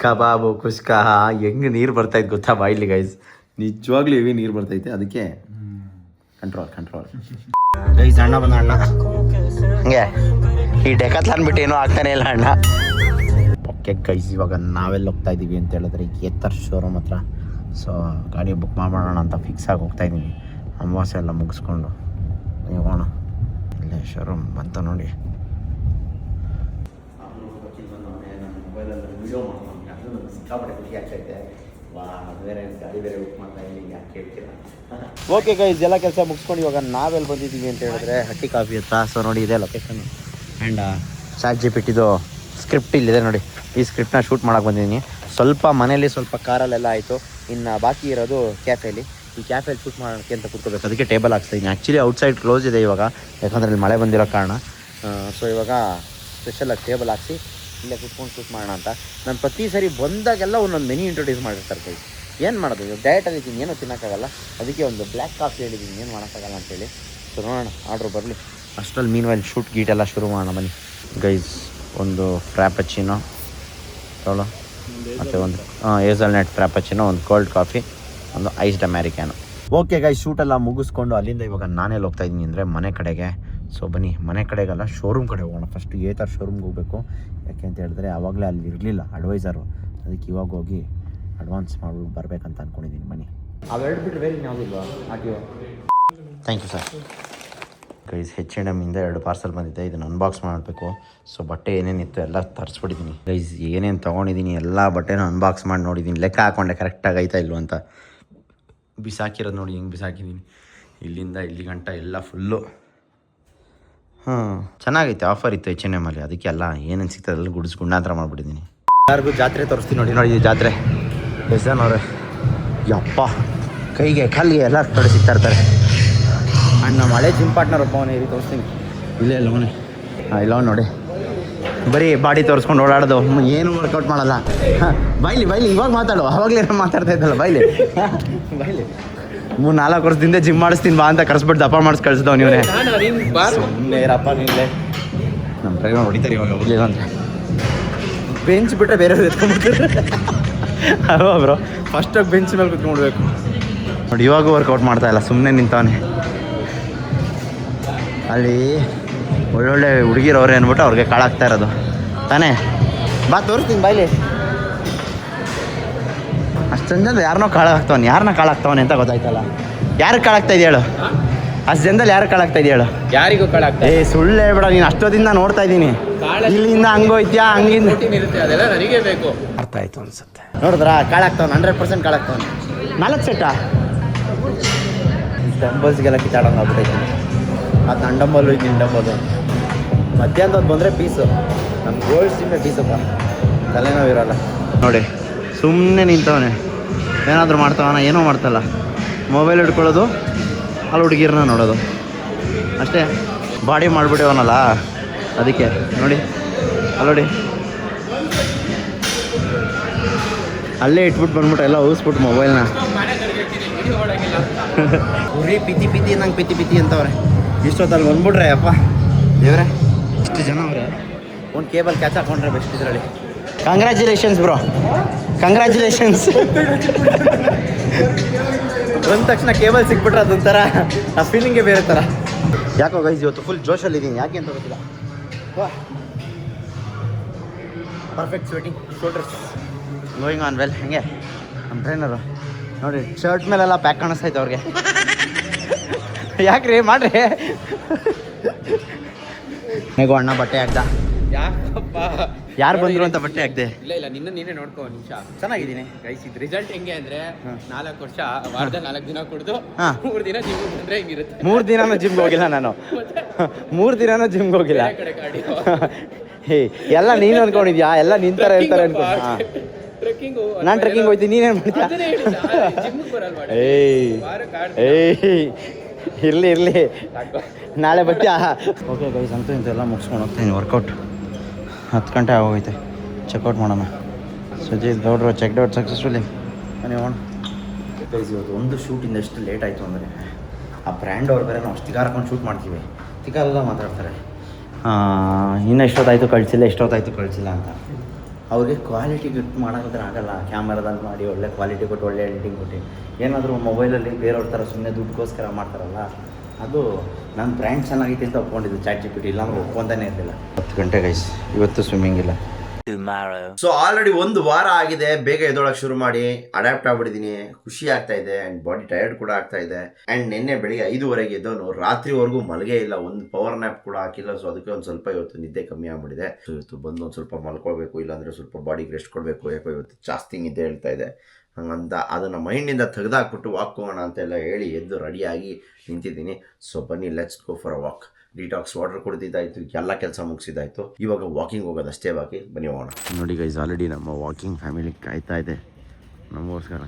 ಕಬಾಬು ಕುಷ್ಕಾ ಹೆಂಗೆ ನೀರು ಬರ್ತಾಯಿತ್ತು ಗೊತ್ತಾ ಬಾಯಿಲಿ ಗೈಸ್, ನಿಜವಾಗ್ಲೂ ಹೆವಿ ನೀರು ಬರ್ತೈತೆ. ಅದಕ್ಕೆ ಕಂಟ್ರೋಲ್ ಗೈಸ್. ಅಣ್ಣ ಬಂದ, ಅಣ್ಣ ಹಂಗೆ ಈ ಡೆಕಾಥ್ಲಾನ್ ಬಿಟ್ಟು ಏನೂ ಆಗ್ತಾನೆ ಇಲ್ಲ ಅಣ್ಣ. ಓಕೆ ಗೈಸ್, ಇವಾಗ ನಾವೆಲ್ಲ ಹೋಗ್ತಾ ಇದ್ದೀವಿ ಅಂತ ಹೇಳಿದ್ರೆ ಏತರ್ ಶೋರೂಮ್ ಹತ್ರ. ಸೊ ಗಾಡಿ ಬುಕ್ ಮಾಡೋಣ ಅಂತ ಫಿಕ್ಸ್ ಆಗಿ ಹೋಗ್ತಾಯಿದ್ದೀನಿ. ಅಮಾವಾಸ್ಯೆ ಎಲ್ಲ ಮುಗಿಸ್ಕೊಂಡು ಹೋಗೋಣ. ಇಲ್ಲೇ ಶೋರೂಮ್ ಬಂತ ನೋಡಿ. ಓಕೆ ಗೈಸ್, ಎಲ್ಲ ಕೆಲಸ ಮುಗಿಸ್ಕೊಂಡು ಇವಾಗ ನಾವೆಲ್ಲಿ ಬಂದಿದ್ದೀವಿ ಅಂತ ಹೇಳಿದ್ರೆ ಹಟ್ಟಿ ಕಾಫಿ ಹತ್ರ. ಸೊ ನೋಡಿ ಇದೆ ಲೊಕೇಶನ್. ಆ್ಯಂಡ್ ChatGPT ಸ್ಕ್ರಿಪ್ಟ್ ಇಲ್ಲಿದೆ ನೋಡಿ. ಈ ಸ್ಕ್ರಿಪ್ಟನ್ನ ಶೂಟ್ ಮಾಡೋಕೆ ಬಂದಿದ್ದೀನಿ. ಸ್ವಲ್ಪ ಮನೇಲಿ ಸ್ವಲ್ಪ ಕಾರಲ್ಲೆಲ್ಲ ಆಯಿತು, ಇನ್ನು ಬಾಕಿ ಇರೋದು ಕ್ಯಾಫೇಲಿ. ಈ ಕ್ಯಾಫೇಲಿ ಶೂಟ್ ಮಾಡೋಕ್ಕೆ ಅಂತ ಕೂತ್ಕೋಬೇಕು, ಅದಕ್ಕೆ ಟೇಬಲ್ ಹಾಕ್ತಾಯಿದ್ದೀನಿ. ಆ್ಯಕ್ಚುಲಿ ಔಟ್ಸೈಡ್ ಕ್ಲೋಸ್ ಇದೆ ಇವಾಗ, ಯಾಕಂದರೆ ಇಲ್ಲಿ ಮಳೆ ಬಂದಿರೋ ಕಾರಣ. ಸೊ ಇವಾಗ ಸ್ಪೆಷಲಾಗಿ ಟೇಬಲ್ ಹಾಕ್ಸಿ ಇಲ್ಲೇ ಕೂತ್ಕೊಂಡು ಶೂಟ್ ಮಾಡೋಣ ಅಂತ. ನಾನು ಪ್ರತಿ ಸರಿ ಬಂದಾಗೆಲ್ಲ ಒಂದೊಂದು ಮೆನ್ಯೂ ಇಂಟ್ರೊಡ್ಯೂಸ್ ಮಾಡಿರ್ತಾರೆ ಕೈ. ಏನು ಮಾಡೋದು, ಇವಾಗ ಡಯಟಲ್ಲಿ ಇದ್ದೀನಿ, ಏನೂ ತಿನ್ನೋಕ್ಕಾಗಲ್ಲ. ಅದಕ್ಕೆ ಒಂದು ಬ್ಲ್ಯಾಕ್ ಕಾಫಿ ಹೇಳಿದ್ದೀನಿ, ಏನು ಮಾಡೋಕ್ಕಾಗಲ್ಲ ಅಂತೇಳಿ. ಸೊ ನೋಡೋಣ, ಆರ್ಡ್ರ್ ಬರಲಿ. ಅಷ್ಟರಲ್ಲಿ ಮೀನ್ವೈಲ್ ಶೂಟ್ ಗೀಟೆಲ್ಲ ಶುರು ಮಾಡೋಣ ಬನ್ನಿ ಗೈಸ್. ಒಂದು ಫ್ರಾಪಚಿನೋ ತೊಗೊಳ್ಳೋ, ಮತ್ತು ಒಂದು ಹೇಝಲ್ನಟ್ ಫ್ರಾಪಚಿನೋ, ಒಂದು ಕೋಲ್ಡ್ ಕಾಫಿ, ಒಂದು ಐಸ್ಡ್ ಅಮೇರಿಕ್ಯಾನೋ. ಓಕೆ ಗೈಸ್, ಶೂಟೆಲ್ಲ ಮುಗಿಸ್ಕೊಂಡು ಅಲ್ಲಿಂದ ಇವಾಗ ನಾನೆಲ್ಲಿ ಹೋಗ್ತಾ ಇದ್ದೀನಿ ಅಂದರೆ ಮನೆ ಕಡೆಗೆ. ಸೊ ಬನ್ನಿ, ಮನೆ ಕಡೆಗೆಲ್ಲ ಶೋರೂಮ್ ಕಡೆ ಹೋಗೋಣ. ಫಸ್ಟು ಏತರ ಶೋರೂಮ್ಗೆ ಹೋಗಬೇಕು, ಯಾಕೆ ಅಂತ ಹೇಳಿದ್ರೆ ಆವಾಗಲೇ ಅಲ್ಲಿ ಇರಲಿಲ್ಲ ಅಡ್ವೈಸರು, ಅದಕ್ಕೆ ಇವಾಗ ಹೋಗಿ ಅಡ್ವಾನ್ಸ್ ಮಾಡ್ಬಿಟ್ಟು ಬರಬೇಕಂತ ಅಂದ್ಕೊಂಡಿದ್ದೀನಿ. ಬನ್ನಿ. ಅವೆರಡು ಬಿಟ್ಟರೆ ಬೇರೆ ಯಾವುದಿಲ್ವಾ ಆಟಿಯೋ? Thank you sir. Guys, H&M ಇಂದ 2 ಪಾರ್ಸಲ್ ಬಂದಿದೆ, ಇದನ್ನು ಅನ್ಬಾಕ್ಸ್ ಮಾಡಬೇಕು. ಸೊ ಬಟ್ಟೆ ಏನೇನಿತ್ತು ಎಲ್ಲ ತರಿಸ್ಬಿಟ್ಟಿದ್ದೀನಿ ಗೈಸ್. ಏನೇನು ತೊಗೊಂಡಿದ್ದೀನಿ ಎಲ್ಲ ಬಟ್ಟೆನ ಅನ್ಬಾಕ್ಸ್ ಮಾಡಿ ನೋಡಿದ್ದೀನಿ, ಲೆಕ್ಕ ಹಾಕ್ಕೊಂಡೆ ಕರೆಕ್ಟಾಗಿ ಆಯ್ತಾ ಇಲ್ವ ಅಂತ. ಬಿಸಾಕಿರೋದು ನೋಡಿ ಹೆಂಗೆ ಬಿಸಾಕಿದ್ದೀನಿ, ಇಲ್ಲಿಂದ ಇಲ್ಲಿ ಗಂಟ ಎಲ್ಲ ಫುಲ್ಲು. ಚೆನ್ನಾಗೈತೆ, ಆಫರ್ ಇತ್ತು H&M ಅಲ್ಲಿ, ಅದಕ್ಕೆ ಎಲ್ಲ ಏನೇನು ಸಿಗ್ತದೆ ಎಲ್ಲ ಗುಂಡಾಂತರ ಮಾಡಿಬಿಟ್ಟಿದ್ದೀನಿ. ಎಲ್ಲರಿಗೂ ಜಾತ್ರೆ ತೋರಿಸ್ತೀನಿ ನೋಡಿ ಈ ಜಾತ್ರೆ. ಅವ್ರೆ ಯಪ್ಪ, ಕೈಗೆ ಕಾಲಿಗೆ ಎಲ್ಲ ಕಡೆ ಸಿಗ್ತಾ ಇರ್ತಾರೆ. ಆ್ಯಂಡ್ ನಮ್ಮ ಹಳೆ ಜಿಮ್ ಪಾರ್ಟ್ನರ್ ಒಬ್ಬ ಅವನೇ, ಇಲ್ಲಿ ತೋರಿಸ್ತೀನಿ. ಇಲ್ಲೇ ಇಲ್ಲ ಅವನೇ, ಇಲ್ಲ ನೋಡಿ, ಬರೀ ಬಾಡಿ ತೋರಿಸ್ಕೊಂಡು ಓಡಾಡೋದು, ಏನು ವರ್ಕೌಟ್ ಮಾಡಲ್ಲ. ಬೈಲಿ ಇವಾಗ ಮಾತಾಡು, ಅವಾಗಲೇ ಮಾತಾಡ್ತಾ ಇದ್ದಲ್ಲ, ಬೈಲಿ 3-4 ವರ್ಷದಿಂದ ಜಿಮ್ ಮಾಡಿಸ್ತೀನಿ ಬಾ ಅಂತ ಕರೆಸ್ಬಿಟ್ಟು ದಪ್ಪ ಮಾಡಿಸಿ ಕಳಿಸಿದವ್ ನೀವೇ. ಸುಮ್ಮನೆ ಇರಪ್ಪ ನೀವೇ. ನಮ್ಮ ಡ್ರೈವರ್ ಹೊಡಿತಾರೆ ಇವಾಗ ಹೋಗಲಿಲ್ಲ ಅಂದರೆ. ಬೆಂಚ್ ಬಿಟ್ಟರೆ ಬೇರೆ ಎತ್ಕೊಂಡ್ಬಿಡ್ತಾರೆ ಅಲ್ವಾ ಬ್ರೋ? ಫಸ್ಟಾಗಿ ಬೆಂಚ್ ಮೇಲೆ ಕುತ್ಕೊಂಡ್ಬಿಡ್ಬೇಕು ನೋಡಿ. ಇವಾಗೂ ವರ್ಕೌಟ್ ಮಾಡ್ತಾ ಇಲ್ಲ, ಸುಮ್ಮನೆ ನಿಂತವನೇ ಅಲ್ಲಿ. ಒಳ್ಳೊಳ್ಳೆ ಹುಡುಗಿರವ್ರೆ ಅಂದ್ಬಿಟ್ಟು ಅವ್ರಿಗೆ ಕಾಳಾಗ್ತಾ ಇರೋದು ತಾನೇ. ಬಾ ತೋರಿಸ್ತೀನಿ ಬಾಯ್ಲಿ. ಅಷ್ಟು ಜನದಲ್ಲಿ ಯಾರನ್ನೋ ಕಾಳಾಗ್ತಾವನೆ, ಯಾರನ್ನ ಕಾಳಾಗ್ತಾವನೆ ಅಂತ ಗೊತ್ತಾಯ್ತಲ್ಲ. ಯಾರಿಗೆ ಕಾಳಾಗ್ತಾ ಇದೆಯಾ ಹೇಳು? ಅಷ್ಟು ಜನದಲ್ಲಿ ಯಾರು ಕಾಳಾಗ್ತಾ ಇದೆಯಾ ಹೇಳು? ಯಾರಿಗೂ ಕಾಳಾಗ್ತಾ ಸುಳ್ಳು ಹೇಳ್ಬೇಡ, ನೀನು ಅಷ್ಟೊತ್ತಿಂದ ನೋಡ್ತಾ ಇದ್ದೀನಿ. ಇಲ್ಲಿಂದ ಹಂಗೋಯ್ತ್ಯಾ, ಹಂಗಿಂದ ಇರುತ್ತೆ, ಅದೆಲ್ಲ ನನಗೆ ಬೇಕು. ಅರ್ಥ ಆಯ್ತು ಅನ್ಸುತ್ತೆ. ನೋಡಿದ್ರಾ ಕಾಳಾಗ್ತಾವನು, 100% ಕಾಳಾಗ್ತಾವನು. 4 ಸೆಟ್ಟಾ ಡಂಬಲ್ಸ್ಗೆಲ್ಲ ಕಿತ್ತಾಡೋಂಗೆ ಆಗ್ಬಿಟ್ಟೈತಿ. ಅದು ನನ್ನ ಡಂಬಲ್ಲು, ಇದು ನಿನ್ನ ಡಂಬಲ್ಲು. ಮಧ್ಯಾಹ್ನದದ್ದು ಬಂದರೆ ಪೀಸು, ನಮ್ಮ ಗೋಲ್ಡ್ ಸಿಮ್ಮೆ ಪೀಸಪ್ಪ, ತಲೆನೋವು ಇರೋಲ್ಲ. ನೋಡಿ ಸುಮ್ಮನೆ ನಿಂತವನೆ, ಏನಾದರೂ ಮಾಡ್ತಾವನ, ಏನೋ ಮಾಡ್ತಲ್ಲ. ಮೊಬೈಲ್ ಹಿಡ್ಕೊಳ್ಳೋದು, ಅಲ್ಲಿ ಹುಡುಗಿರನ್ನ ನೋಡೋದು ಅಷ್ಟೇ. ಬಾಡಿ ಮಾಡಿಬಿಟ್ಟವನಲ್ಲ ಅದಕ್ಕೆ. ನೋಡಿ ಅಲ್ಲಿ ನೋಡಿ, ಅಲ್ಲೇ ಇಟ್ಬಿಟ್ಟು ಬಂದ್ಬಿಟ್ಟು ಎಲ್ಲ ಊಸ್ಬಿಟ್ಟು ಮೊಬೈಲ್ನ. ಉರಿ ಪಿತಿ ಪಿತಿ ನಂಗೆ ಪಿತಿ ಪಿತಿ ಅಂತವ್ರೆ. ಇಷ್ಟೊತ್ತಲ್ಲಿ ಬಂದ್ಬಿಟ್ರೆ ಅಪ್ಪ ದೇವ್ರೆ, ಇಷ್ಟು ಜನ ಅವ್ರೆ. ಒಂದು ಕೇಬಲ್ ಕ್ಯಾಚ್ ಹಾಕೊಂಡ್ರೆ ಬೆಸ್ಟ್ ಇದರಲ್ಲಿ. Congratulations bro, congratulations. ಬಂದ ತಕ್ಷಣ ಕೇಬಲ್ ಸಿಕ್ಬಿಟ್ರೆ ಅದೊಂಥರ ಆ ಫೀಲಿಂಗೇ ಬೇರೆ ಥರ. ಯಾಕೋ ಗೈಸ್ ಇವತ್ತು ಫುಲ್ ಜೋಶಲ್ಲಿದ್ದೀನಿ, ಯಾಕೆ ಅಂತ ಗೊತ್ತಿಲ್ಲ. Perfect sweating, shoulders going on well. ಹೆಂಗೆ ನಮ್ಮ ಟ್ರೈನರು ನೋಡಿ, ಶರ್ಟ್ ಮೇಲೆಲ್ಲ ಪ್ಯಾಕ್ ಕಾಣಿಸ್ತೈತೆ ಅವ್ರಿಗೆ. ಯಾಕ್ರಿ ಮಾಡ್ರಿ. ಹೇಗೋ ಅಣ್ಣ ಬಟ್ಟೆ ಹಾಕ್ದ, ಯಾಕಪ್ಪ ಯಾರು ಬಂದರು ಅಂತ ಬಟ್ಟೆ ಹಾಕ್ದೆ. ಇಲ್ಲ ನೀನೇ ನೋಡ್ಕೋ ಒಂದು ನಿಮಿಷ. ಚೆನ್ನಾಗಿದ್ದೀನಿ ಗೈಸ್, ಇದು ರಿಸಲ್ಟ್ ಹೆಂಗೆ ಅಂದ್ರೆ 4 ವರ್ಷ ವಾರದ 4 ದಿನ ಕುಡ್ದು ಹಾ. 3 ದಿನ ಜಿಮ್ ಬಂದ್ರೆ ಹಿಂಗಿರುತ್ತೆ. 3 ದಿನನೂ ಜಿಮ್ಗೆ ಹೋಗಿಲ್ಲ ನಾನು. 3 ದಿನನೂ ಜಿಮ್ಗೆ ಹೋಗಿಲ್ಲ. ಬೇರೆ ಕಡೆ ಕಾರ್ಡಿಯೋ. ಹೇ ಎಲ್ಲ ನೀನು ಅನ್ಕೊಂಡಿದ್ಯಾ, ಎಲ್ಲ ನಿಂತರ ಹೇಳ್ತಾರೆ ಅನ್ಕೊಂಡು. ಹಾಂ ಟ್ರೆಕ್ಕಿಂಗ್ ನಾನು ಟ್ರೆಕ್ಕಿಂಗ್ ಹೋಗ್ತೀನಿ, ನೀನೇನು ಮಾಡ್ತೀಯ? ಜಿಮ್ ಬರಲ್ವಾ? ಏಯ್ ಇರಲಿ ನಾಳೆ ಬರ್ತೀಯಾ? ಓಕೆ ಗೈಸ್, ಅಂತೂ ಇಂತೆಲ್ಲ ಮುಗಿಸ್ಕೊಂಡು ಹೋಗ್ತೀನಿ. ವರ್ಕೌಟ್ 10 ಗಂಟೆ ಆಗೋಗೈತೆ. ಚೆಕ್ಔಟ್ ಮಾಡೋಣ. ಸುಜಿತ್ ಗೌಡ್ರು ಚೆಕ್ಡ್ ಔಟ್ ಸಕ್ಸಸ್ಫುಲಿ. ನೀವು ಗೈಸ್ ಇವತ್ತು ಒಂದು ಶೂಟಿಂದ ಎಷ್ಟು ಲೇಟ್ ಆಯಿತು ಅಂದರೆ, ಆ ಬ್ರ್ಯಾಂಡ್ ಅವ್ರು ಬೇರೆ ನಾವು ಅಷ್ಟು ತಿಗಾರ ಹಾಕೊಂಡು ಶೂಟ್ ಮಾಡ್ತೀವಿ, ತಿಗಾರೆಲ್ಲ ಮಾತಾಡ್ತಾರೆ. ಇನ್ನೂ ಎಷ್ಟೊತ್ತಾಯಿತು ಕಳಿಸಿಲ್ಲ ಅಂತ. ಅವ್ರಿಗೆ ಕ್ವಾಲಿಟಿ ಗಿಫ್ಟ್ ಮಾಡೋದ್ರೆ ಆಗಲ್ಲ. ಕ್ಯಾಮರಾದಲ್ಲಿ ಮಾಡಿ ಒಳ್ಳೆ ಕ್ವಾಲಿಟಿ ಕೊಟ್ಟು ಒಳ್ಳೆ ಎಡಿಟಿಂಗ್ ಕೊಟ್ಟು, ಏನಾದರೂ ಮೊಬೈಲಲ್ಲಿ ಬೇರೆಯವ್ರ ಥರ ಸುಮ್ಮನೆ ದುಡ್ಡುಗೋಸ್ಕರ ಮಾಡ್ತಾರಲ್ಲ, ಅದು ನನ್ನ ಬ್ರ್ಯಾಂಡ್ ಚೆನ್ನಾಗೈತೆ ಅಂತ ಒಪ್ಕೊಂಡಿದ್ದು ChatGPT, ಇಲ್ಲಾಂದ್ರೆ ಒಪ್ಕೊಂತಾನೆ ಇರಲಿಲ್ಲ. 10 ಗಂಟೆ ಗೈಸ್, ಇವತ್ತು ಸ್ವಿಮ್ಮಿಂಗ್ ಇಲ್ಲ. ಸೊ ಆಲ್ರೆಡಿ 1 ವಾರ ಆಗಿದೆ, ಬೇಗ ಎದ್ದೊಳಕ್ಕೆ ಶುರು ಮಾಡಿ ಅಡ್ಯಾಪ್ಟ್ ಆಗ್ಬಿಟ್ಟಿದ್ದೀನಿ. ಖುಷಿ ಆಗ್ತಾ ಇದೆ ಆ್ಯಂಡ್ ಬಾಡಿ ಟಯರ್ಡ್ ಕೂಡ ಆಗ್ತಾ ಇದೆ. ಆ್ಯಂಡ್ ನಿನ್ನೆ ಬೆಳಿಗ್ಗೆ 5:30 ಎದ್ದವನು, ರಾತ್ರಿವರೆಗೂ ಮಲಗೇ ಇಲ್ಲ, ಒಂದು ಪವರ್ ನ್ಯಾಪ್ ಕೂಡ ಹಾಕಿಲ್ಲ. ಸೊ ಅದಕ್ಕೆ ಒಂದು ಸ್ವಲ್ಪ ಇವತ್ತು ನಿದ್ದೆ ಕಮ್ಮಿ ಆಗ್ಬಿಟ್ಟಿದೆ. ಸೊ ಇವತ್ತು ಬಂದು ಒಂದು ಸ್ವಲ್ಪ ಮಲ್ಕೊಳ್ಬೇಕು, ಇಲ್ಲಾಂದರೆ ಸ್ವಲ್ಪ ಬಾಡಿಗೆ ರೆಸ್ಟ್ ಕೊಡಬೇಕು. ಯಾಕೋ ಇವತ್ತು ಜಾಸ್ತಿ ನಿದ್ದೆ ಹೇಳ್ತಾ ಇದೆ. ಹಂಗಂತ ಅದನ್ನು ಮೈಂಡಿಂದ ತೆಗೆದಾಕ್ಬಿಟ್ಟು ವಾಕ್ ಹೋಗೋಣ ಅಂತೆಲ್ಲ ಹೇಳಿ ಎದ್ದು ರೆಡಿಯಾಗಿ ನಿಂತಿದ್ದೀನಿ. ಸೊ ಬನ್ನಿ, let's go for a walk. Detox water ಕುಡಿದಿದ್ದಾಯಿತು, ಎಲ್ಲ ಕೆಲಸ ಮುಗಿಸಿದ್ದಾಯಿತು. ಇವಾಗ ವಾಕಿಂಗ್ ಹೋಗೋದಷ್ಟೇ ಬಾಕಿ, ಬನ್ನಿ ಹೋಗೋಣ. ನೋಡಿ ಗೈಸ್, ಆಲ್ರೆಡಿ ನಮ್ಮ ವಾಕಿಂಗ್ ಫ್ಯಾಮಿಲಿ ಕಾಯ್ತಾ ಇದೆ ನಮಗೋಸ್ಕರ.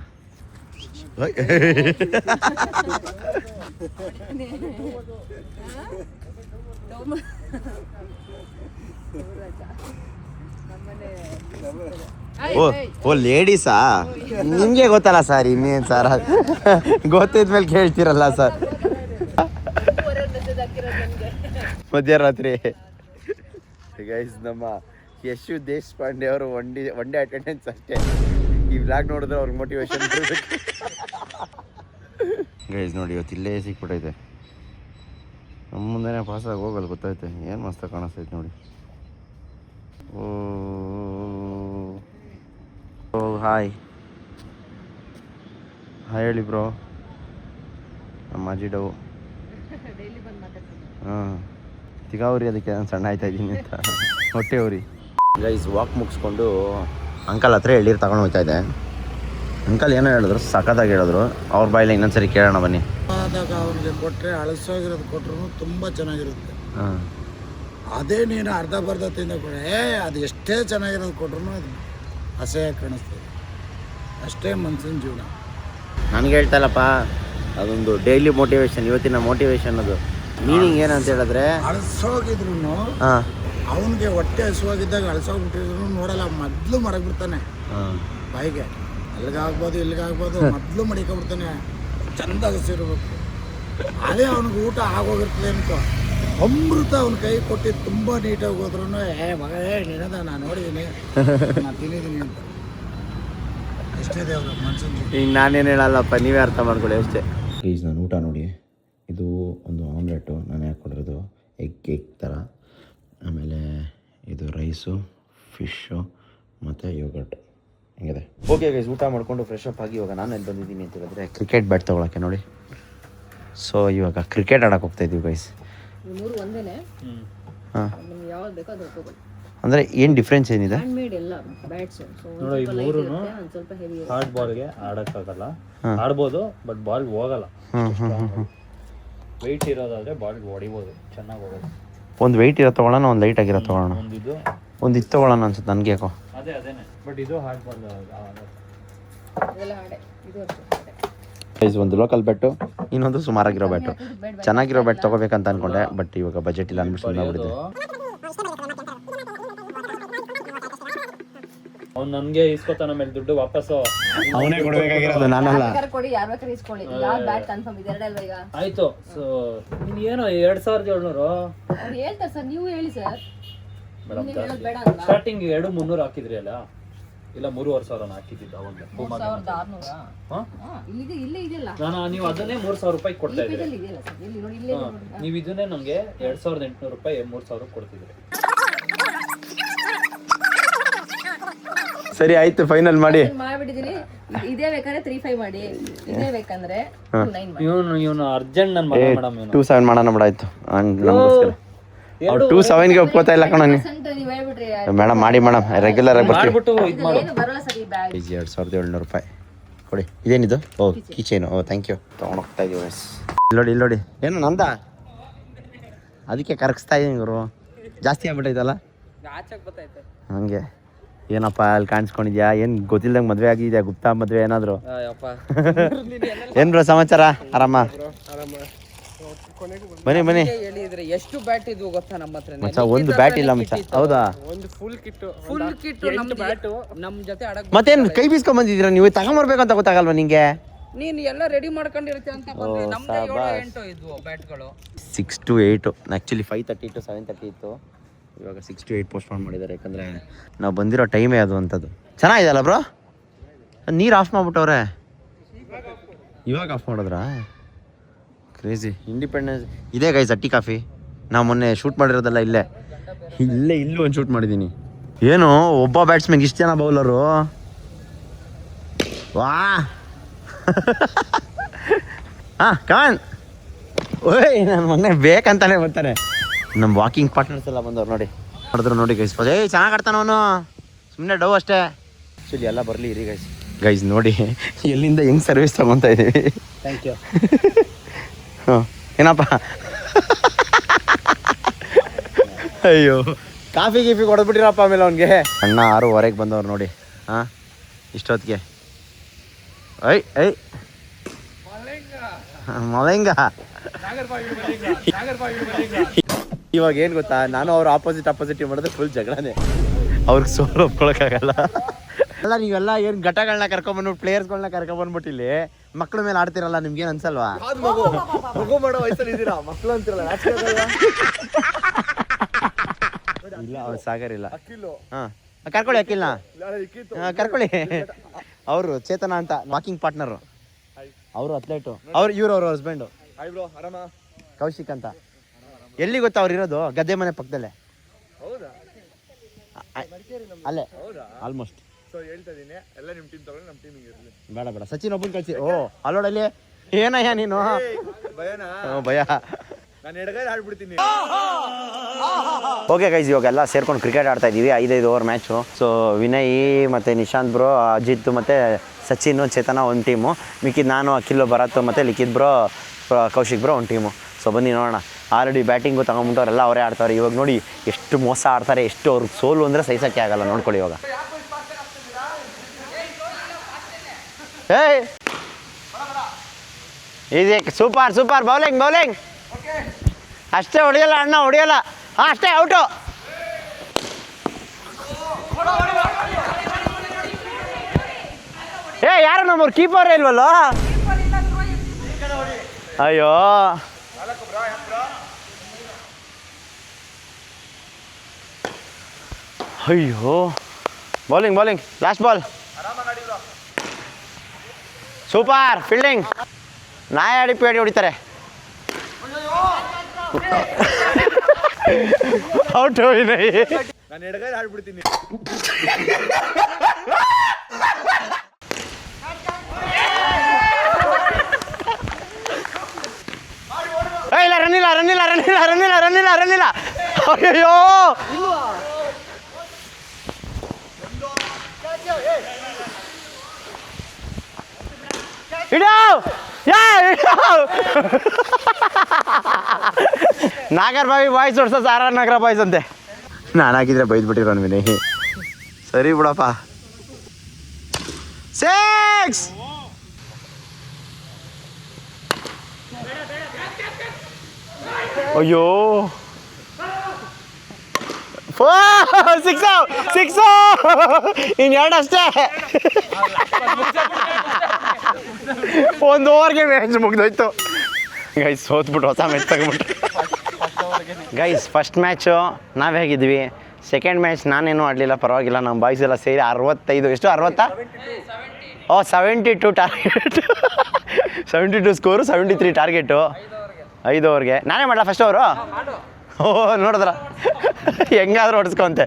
ಓ ಲೇಡೀಸಾ? ನಿಮಗೆ ಗೊತ್ತಲ್ಲ ಸರ್, ಇನ್ನೇನು ಸರ್, ಗೊತ್ತಿದ್ಮೇಲೆ ಕೇಳ್ತೀರಲ್ಲ ಸರ್. ಮಧ್ಯರಾತ್ರಿ ಗೈಸ್, ನಮ್ಮ ಯಶು ದೇಶಪಾಂಡೆ ಅವರು ಒನ್ ಡೇ ಅಟೆಂಡೆನ್ಸ್ ಅಷ್ಟೇ. ಈ ವ್ಲಾಗ್ ನೋಡಿದ್ರೆ ಅವ್ರಿಗೆ ಮೋಟಿವೇಶನ್ ಗೈಸ್. ನೋಡಿ ಇವತ್ತು ಇಲ್ಲೇ ಸಿಕ್ಬಿಟ್ಟೈತೆ, ನಮ್ಮ ಮುಂದೆನೇ ಪಾಸಾಗಿ ಹೋಗಲ್ಲ, ಗೊತ್ತೈತೆ. ಏನು ಮಸ್ತ ಕಾಣಿಸ್ತೈತೆ ನೋಡಿ. ಓ ಹಾಯ್ ಹೇಳಿ ಬ್ರೋ. ನಮ್ಮ ಅಜ್ಜಿ ಡವು. ಹಾಂ ತಿಗಾವ್ರಿ, ಅದಕ್ಕೆ ನಾನು ಸಣ್ಣ ಆಯ್ತಾ ಇದ್ದೀನಿ ಅಂತ ಹೊಟ್ಟೆ ಅವ್ರಿ. ಗೈಸ್ ವಾಕ್ ಮುಗಿಸ್ಕೊಂಡು ಅಂಕಲ್ ಹತ್ರ ಎಳ್ಳೀರು ತಗೊಂಡು ಹೋಗ್ತಾ ಇದೆ. ಅಂಕಲ್ ಏನೋ ಹೇಳಿದ್ರು, ಸಖತ್ತಾಗಿ ಹೇಳಿದ್ರು. ಅವ್ರ ಬಾಯಿಲ್ಲ ಇನ್ನೊಂದ್ಸರಿ ಕೇಳೋಣ ಬನ್ನಿ. ಆದಾಗ ಅವ್ರಿಗೆ ಕೊಟ್ಟರೆ ಅಳಸೋಗಿರೋದು ಕೊಟ್ಟರು ತುಂಬ ಚೆನ್ನಾಗಿರುತ್ತೆ. ಹಾಂ ಅದೇ ನೀನು ಅರ್ಧ ತಿಂದ ಕೂಡ ಅದು ಎಷ್ಟೇ ಚೆನ್ನಾಗಿರೋದು ಕೊಟ್ರು ಅದು ಅಸಹ್ಯ ಕಾಣಿಸ್ತದೆ. ಅಷ್ಟೇ ಮನ್ಸಿನ ಜೀವನ. ನನಗೆ ಹೇಳ್ತಲ್ಲಪ್ಪ, ಅದೊಂದು ಡೈಲಿ ಮೋಟಿವೇಶನ್. ಇವತ್ತಿನ ಮೋಟಿವೇಶನ್ ಅದು ಮೀನಿಂಗ್ ಏನಂತ ಹೇಳಿದ್ರೆ, ಅಳಸೋಗಿದ್ರು ಹಾಂ ಅವನಿಗೆ ಹೊಟ್ಟೆ ಹಸುವಾಗಿದ್ದಾಗ ಅಳಸೋಗ್ಬಿಟ್ಟಿದ್ರು ನೋಡಲ್ಲ, ಮೊದಲು ಮಡಗ್ಬಿಡ್ತಾನೆ ಬಾಯಿಗೆ. ಅಲ್ಲಿಗಾಗ್ಬೋದು ಇಲ್ಲಿಗಾಗ್ಬೋದು, ಮೊದಲು ಮಡಿಕೊಬಿಡ್ತಾನೆ. ಚಂದ ಹಸಿರ್ಬೇಕು. ಅದೇ ಅವ್ನಿಗೆ ಊಟ ಆಗೋಗಿರ್ತದೆ ಅನ್ಕೋ, ಅಮೃತ ಅವ್ನ ಕೈ ಕೊಟ್ಟು ತುಂಬ ನೀಟಾಗಿ ಹೋದ್ರೂ ಮಗ ನಿನದ ನಾನು ನೋಡಿದ್ದೀನಿ, ನಾನು ತಿನ್ನಿದ್ದೀನಿ ಅಂತ. ಎಷ್ಟೇ ದೇವ್ರ ಮನ್ಸಿನ. ಈಗ ನಾನೇನು ಹೇಳಲ್ಲಪ್ಪ, ನೀವೇ ಅರ್ಥ ಮಾಡ್ಕೊಳ್ಳಿ ಅಷ್ಟೇ. ಪ್ಲೀಸ್ ನಾನು ಊಟ ನೋಡಿ, ಇದು ಒಂದು ಆಮ್ಲೆಟು ನಾನು ಹಾಕ್ಕೊಡಿರೋದು ಎಗ್ ಥರ. ಆಮೇಲೆ ಇದು ರೈಸು, ಫಿಶ್ಶು ಮತ್ತು ಯೋಗರ್ಟ್ ಹೆಂಗಿದೆ. ಓಕೆ ಗೈಸ್, ಊಟ ಮಾಡಿಕೊಂಡು ಫ್ರೆಶ್ ಅಪ್ ಆಗಿ ಇವಾಗ ನಾನು ಎಲ್ಲಿ ಬಂದಿದ್ದೀನಿ ಅಂತ ಹೇಳಿದ್ರೆ ಕ್ರಿಕೆಟ್ ಬ್ಯಾಟ್ ತೊಗೊಳಕ್ಕೆ ನೋಡಿ. ಸೊ ಇವಾಗ ಕ್ರಿಕೆಟ್ ಆಡೋಕೆ ಹೋಗ್ತಾಯಿದ್ದೀವಿ ಗೈಸ್. ಹಾಂ, ಅಂದರೆ ಏನು ಡಿಫ್ರೆನ್ಸ್ ಏನಿದೆ? ನೋಡಿ, ಈ ಮೂರೂ ಹಾರ್ಡ್ ಬಾಲ್ಗೆ ಆಡೋಕ್ಕಾಗಲ್ಲ. ಆಡ್ಬೋದು, ಬಟ್ ಬಾಲ್ ಹೋಗಲ್ಲ. ವೆಯ್ಟ್ ಇರೋದಾದ್ರೆ ಬಾಲ್ ಹೊಡಿಬೋದು, ಚೆನ್ನಾಗಿ ಹೋಗೋದು. ಒಂದು ವೆಯ್ಟ್ ಇರೋ ತೊಗೊಳ್ಳೋಣ, ಒಂದು ಲೈಟ್ ಆಗಿರೋ ತೊಗೊಳ್ಳೋಣ. ಒಂದು ಇದು ತೊಗೊಳ್ಳೋಣ ಅನ್ಸುತ್ತೆ ನನಗೆ ಯಾಕೋ. ಅದೇನೆ, ಬಟ್ ಇದು ಹಾರ್ಡ್ ಬಾಲ್. ಗೈಸ್, ಒಂದು ಲೋಕಲ್ ಬ್ಯಾಟು, ಇನ್ನೊಂದು ಸುಮಾರಾಗಿರೋ ಬ್ಯಾಟು. ಚೆನ್ನಾಗಿರೋ ಬ್ಯಾಟ್ ತೊಗೋಬೇಕಂತ ಅಂದ್ಕೊಂಡೆ, ಬಟ್ ಇವಾಗ ಬಜೆಟ್ ಇಲ್ಲ ಅಂದ್ಬಿಟ್ಟು ಸುಮ್ಮನೆ ಬಿಡಿದೆ. ಅವ್ನು ನನಗೆ ಇಸ್ಕೊತಾನ ಮೇಲೆ ದುಡ್ಡು ವಾಪಸ್ಸು ಅವನೇ ಕೊಡಬೇಕಾಗಿರೋದು, ನಾನಲ್ಲ. ಆಯ್ತು. ಸೊ ನೀನು ಏನು 2700 ಸ್ಟಾರ್ಟಿಂಗ್ 2300 ಹಾಕಿದ್ರಿ ಅಲ್ಲ, ಇಲ್ಲ 3500 ಹಾಕಿದ್ದಿದ್ದ ಅವಾಗ. ನಾನು ನೀವು ಅದನ್ನೇ 3000 ರೂಪಾಯಿ ಕೊಡ್ತಾ ಇದ್ದೀರಿ. ನೀವು ಇದನ್ನೇ ನಮಗೆ 2800 ರೂಪಾಯಿ 3000 ಕೊಡ್ತಿದ್ರಿ. ಸರಿ ಆಯ್ತು, ಫೈನಲ್ ಮಾಡಿ. ಇದೇ ಬೇಕಾದ್ರೆ 3-5 ಮಾಡಿ, ಇದೇ ಬೇಕಂದ್ರೆ ಇವನು ಅರ್ಜೆಂಟ್ ನನ್ನ ಮಗ ಮೇಡಮ್. 2-7 ಮಾಡೋಣ ಬಿಡಾಯ್ತು. ನಮಗೋಸ್ಕರ 2-7ಗೆ ಒಪ್ಕೋತಾ ಇಲ್ಲ ಕಣ ನೀವು. ಮೇಡಮ್ ಮಾಡಿ ಮೇಡಮ್, ರೆಗ್ಯುಲರ್ ಆಗಿ ಬರ್ತೀವಿ. 2700 ರೂಪಾಯಿ ಕೊಡಿ. ಇದೇನಿದು? ಓ, ಕೀಚೇನು. ಓ, ಥ್ಯಾಂಕ್ ಯು. ತೊಗೊಂಡು ಹೋಗ್ತಾ ಇದೀವಿ. ಇಲ್ಲೋಡಿ ಇಲ್ಲೋಡಿ, ಏನು ನಂದ ಅದಕ್ಕೆ ಕರಗಿಸ್ತಾ ಇದೀನಿ ಗುರು. ಜಾಸ್ತಿ ಆಗ್ಬಿಟ್ಟೈತಲ್ಲ ಹಂಗೆ. ಏನಪ್ಪ ಅಲ್ಲಿ ಕಾಣಿಸ್ಕೊಂಡಿದ್ಯಾ? ಏನು ಗೊತ್ತಿಲ್ದಂಗೆ ಮದುವೆ ಆಗಿದ್ಯಾ? ಗುಪ್ತಾ ಮದುವೆ ಏನಾದ್ರು? ಏನು ಬ್ರೋ ಸಮಾಚಾರ? ಆರಾಮ? ಬನ್ನಿ ಬನ್ನಿ. ಎಷ್ಟು ಬ್ಯಾಟ್ ಇದು ಗೊತ್ತಾ ನಮ್ಮ ಹತ್ರ? ಮಚ್ಚ ಒಂದು ಬ್ಯಾಟ್ ಇಲ್ಲ ಮಚ್ಚ. ಹೌದಾ? ಒಂದು ಫುಲ್ ಕಿಟ್ ನಮ್ಮ ಜೊತೆ ಆಡಕ್. ಮತ್ತೇನು ಕೈ ಬೀಸ್ಕೊಂಡ್ ಬಂದಿದ್ದೀರಾ ನೀವು? ತಗೊಂಬರ್ಬೇಕಂತ ಗೊತ್ತಾಗಲ್ವಾ ನಿಂಗೆ? ನೀನು ಎಲ್ಲ ರೆಡಿ ಮಾಡ್ಕೊಂಡಿರ್ತೀಯ ಅಂತ ಬಂದ್ರೆ ನಮ್ದೇ 7-8 ಇದ್ವು ಬ್ಯಾಟ್ಗಳು. 6 to 8 ಆ್ಯಕ್ಚುಲಿ 5:30 to 7:30 ಇತ್ತು. ಇವಾಗ 6 to 8 ಪೋಸ್ಟ್ಪೋನ್ ಮಾಡಿದ್ದಾರೆ, ಯಾಕಂದರೆ ನಾವು ಬಂದಿರೋ ಟೈಮೇ ಅದು ಅಂಥದ್ದು. ಚೆನ್ನಾಗಿದೆಯಲ್ಲ ಬ್ರೋ? ನೀರು ಆಫ್ ಮಾಡಿಬಿಟ್ಟವ್ರೆ. ಇವಾಗ ಆಫ್ ಮಾಡಿದ್ರಾ? ಕ್ರೇಜಿ. ಇಂಡಿಪೆಂಡೆನ್ಸ್ ಇದೇ ಗೈಸ್ ಅಟ್ಟಿ ಕಾಫಿ. ನಾವು ಮೊನ್ನೆ ಶೂಟ್ ಮಾಡಿರೋದಲ್ಲ ಇಲ್ಲೇ ಇಲ್ಲೂ ಒಂದು ಶೂಟ್ ಮಾಡಿದ್ದೀನಿ. ಏನು ಒಬ್ಬ ಬ್ಯಾಟ್ಸ್ಮನ್ ಇಷ್ಟು ಜನ ಬೌಲರು? ವಾ ಹಾಂ ಕಮಾನ್. ಓಯ್, ನನ್ನ ಮೊನ್ನೆ ಬೇಕಂತಾನೆ ಬರ್ತಾನೆ. ನಮ್ಮ ವಾಕಿಂಗ್ ಪಾರ್ಟ್ನರ್ಸ್ ಎಲ್ಲ ಬಂದವ್ರು ನೋಡಿ. ನೋಡಿ ಗೈಸ್, ಚೆನ್ನಾಗಿ ಆಡ್ತಾನೆ ಅವನು. ಸುಮ್ಮನೆ ಡವ್ ಅಷ್ಟೇ. ಆ್ಯಕ್ಚುಲಿ ಎಲ್ಲ ಬರಲಿ ಇರಿ ಗೈಸ್. ಗೈಸ್ ನೋಡಿ ಎಲ್ಲಿಂದ ಹೆಂಗೆ ಸರ್ವಿಸ್ ತೊಗೊತಾ ಇದ್ದೀವಿ. Thank you. ಹಾಂ, ಏನಪ್ಪ ಅಯ್ಯೋ, ಕಾಫಿ ಗೀಫಿ ಕೊಡ್ಬಿಟ್ಟಿರಪ್ಪ ಆಮೇಲೆ ಅವ್ನಿಗೆ. ಅಣ್ಣ 6:15 ಬಂದವ್ರು ನೋಡಿ. ಹಾಂ, ಇಷ್ಟೊತ್ತಿಗೆ ಮಲೆಂಗ. ಇವಾಗ ಏನು ಗೊತ್ತಾ, ನಾನು ಅವ್ರು ಆಪೋಸಿಟ್ ಮಾಡಿದ್ರೆ ಫುಲ್ ಜಗಳನೇ. ಅವ್ರಿಗೆ ಸೋಲು ಒಪ್ಕೊಳಕ್ಕಾಗಲ್ಲ. ಅಲ್ಲ, ನೀವೆಲ್ಲ ಏನು ಘಟಗಳನ್ನ ಕರ್ಕೊಂಡ್ಬಂದ್ಬಿಟ್ಟು ಪ್ಲೇಯರ್ಸ್ಗಳನ್ನ ಕರ್ಕೊಂಡ್ಬಂದ್ಬಿಟ್ಟು ಇಲ್ಲಿ ಮಕ್ಳ ಮೇಲೆ ಆಡ್ತಿರಲ್ಲ, ನಿಮ್ಗೇನು ಅನ್ಸಲ್ವಾ? ಮಗು ಮಾಡೋ ವಯಸ್ಸಲ್ಲಿ ಇದ್ದೀರಾ, ಮಕ್ಳು ಅಂತಿರಲ್ಲ. ಇಲ್ಲ, ಅವ್ರು ಸಾಗರ್ ಇಲ್ಲ. ಹಾಂ, ಕರ್ಕೊಳ್ಳಿ ಅಕ್ಕಿಲ್ನ. ಕರ್ಕೊಳ್ಳಿ. ಅವರು ಚೇತನ ಅಂತ ವಾಕಿಂಗ್ ಪಾರ್ಟ್ನರು, ಅವರು ಅಥ್ಲೇಟು. ಅವ್ರ ಹಸ್ಬೆಂಡು ಕೌಶಿಕ್ ಅಂತ. ಎಲ್ಲಿ ಗೊತ್ತಾ ಅವ್ರು ಇರೋದು? ಗದ್ದೆ ಮನೆ ಪಕ್ಕದಲ್ಲೇ. ಅಲ್ಲೇ ಆಲ್ಮೋಸ್ಟ್. ಬೇಡ ಬೇಡ, ಸಚಿನ್ ಒಬ್ಬನ್ ಕಳ್ಸಿ. ಓ ಅಲ್ಲೋಡಲ್ಲಿ ಏನಯ್ಯ ನೀನು? ಭಯ. ಓಕೆ ಗೈಸ್, ಇವಾಗೆಲ್ಲ ಸೇರ್ಕೊಂಡು ಕ್ರಿಕೆಟ್ ಆಡ್ತಾ ಇದ್ದೀವಿ. 5 ಓವರ್ ಮ್ಯಾಚು. ಸೊ ವಿನಯ್ ಮತ್ತು ನಿಶಾಂತ್ ಬ್ರೋ, ಅಜಿತ್ ಮತ್ತು ಸಚಿನ್, ಚೇತನ ಒಂದು ಟೀಮು. ಮಿಕ್ಕಿದ್ದು ನಾನು, ಅಖಿಲ್, ಭರತ್ ಮತ್ತು ಲಿಖಿತ್ ಬ್ರೋ, ಕೌಶಿಕ್ ಬ್ರೋ ಒಂದು ಟೀಮು. ಸೊ ಬನ್ನಿ ನೋಡೋಣ. ಆಲ್ರೆಡಿ ಬ್ಯಾಟಿಂಗು ತಗೊಂಬಿಟ್ಟವ್ರೆಲ್ಲ ಅವರೇ ಆಡ್ತಾರೆ. ಇವಾಗ ನೋಡಿ ಎಷ್ಟು ಮೋಸ ಆಡ್ತಾರೆ, ಎಷ್ಟು ಅವ್ರಿಗೆ ಸೋಲು ಅಂದರೆ ಸಹಿಸೋಕ್ಕೆ ಆಗಲ್ಲ. ನೋಡ್ಕೊಳ್ಳಿ ಇವಾಗ. ಏಯ್ ಇದೆ, ಸೂಪರ್ ಸೂಪರ್ ಬೌಲಿಂಗ್ ಬೌಲಿಂಗ್. ಅಷ್ಟೇ, ಹೊಡಿಯಲ್ಲ ಅಣ್ಣ, ಹೊಡಿಯಲ್ಲ. ಹಾಂ, ಅಷ್ಟೇ, ಔಟು. ಯಾರು ನಮ್ಮವ್ರು ಕೀಪರ್ ಇಲ್ವಲ್ಲ? ಅಯ್ಯೋ, ಅಯ್ಯೋ. Bowling last ball. Super fielding. ನಾಯಿ ಪೇಡಿ ಹೊಡಿತಾರೆ. ಔಟ್ ವಿನಯ್. ನಾನು ಎಡಗೈ ಆಡ್ಬಿಡ್ತೀನಿ. ಇಲ್ಲ ರನ್ನಿಲ್ಲ ರನ್ನಿಲ್ಲ ರನ್ನಿಲ್ಲ ರನ್ನಿಲ್ಲ ರನ್ನಿಲ್ಲ ರನ್ನಿಲ್ಲ. ಅಯ್ಯೋ ಇಡೋ ನಾಗರಬಾವಿ ಬಾಯ್ಸ್ ಹೊಡ್ಸ ಸಾರ ನಗರ ಬಾಯ್ಸ್ ಅಂತೆ. ನಾನು ಹಾಕಿದ್ರೆ ಬೈದ್ಬಿಟ್ಟಿರೋನು ವಿನಯ್. ಸರಿ ಬಿಡಪ್ಪ. 6 ಅಯ್ಯೋ 6 ಇನ್ನೆರಡು ಅಷ್ಟೇ. ಒಂದು ಓವರ್ಗೆ ಮ್ಯಾಚ್ ಮುಗ್ದೋಯ್ತು ಗೈಸ್. ಸೋತ್ಬಿಟ್ಟು ಹೊಸ ಮ್ಯಾಚ್ ತಗೊಂಬಿಟ್ರು ಗೈಸ್. ಫಸ್ಟ್ ಮ್ಯಾಚು ನಾವು ಹೇಗಿದ್ವಿ, ಸೆಕೆಂಡ್ ಮ್ಯಾಚ್ ನಾನೇನು ಆಡಲಿಲ್ಲ, ಪರವಾಗಿಲ್ಲ. ನಮ್ಮ ಬಾಯ್ಸ್ ಎಲ್ಲ ಸೇರಿ 65 ಎಷ್ಟು 60 72 ಟಾರ್ಗೆಟ್ 72 ಸ್ಕೋರು 73 ಟಾರ್ಗೆಟು 5 ಓವರ್ಗೆ. ನಾನೇ ಮಾಡಲ ಫಸ್ಟ್ ಓವರು. ನೋಡಿದ್ರ ಹೆಂಗಾದ್ರೂ ಹೊಡ್ಸ್ಕೊಂತೆ.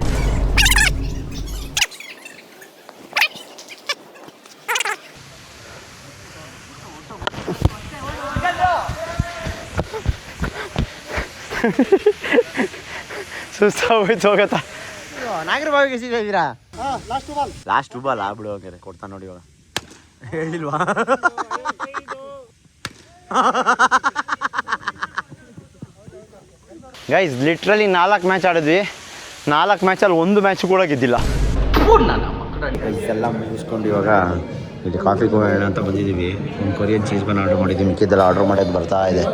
ಸುಸ್ತಾಗೋಯ್ತು ಹೋಗತ್ತಾ. ನಾಗರಬಾವಿಗೆ ಸಿಗ್ತೀರಾ? ಲಾಸ್ಟ್ ಬಾಲ್ ಆಗ್ಬಿಡು ಹೋಗ್ಯಾರೆ. ಕೊಡ್ತಾನೆ ನೋಡಿ ಇವಾಗ. ಹೇಳಿಲ್ವಾ? ಗೈಸ್ ಲಿಟ್ರಲಿ 4 ಮ್ಯಾಚ್ ಆಡಿದ್ವಿ. 4 ಮ್ಯಾಚಲ್ಲಿ ಒಂದು ಮ್ಯಾಚ್ ಕೂಡ ಗೆದ್ದಿಲ್ಲ. ಎಲ್ಲ ಮುಗಿಸ್ಕೊಂಡು ಇವಾಗ ಇಲ್ಲಿ ಕಾಫಿ ಹೋಗೋಣ ಅಂತ ಬಂದಿದ್ದೀವಿ. ಒಂದು ಕೊರಿಯನ್ ಚೀಸ್ ಬನ್ ಆರ್ಡ್ರ್ ಮಾಡಿದ್ವಿ. ಮಿಕ್ಕಿದ್ದೆಲ್ಲ ಆರ್ಡ್ರ್ ಮಾಡೋದು ಬರ್ತಾ ಇದೆ.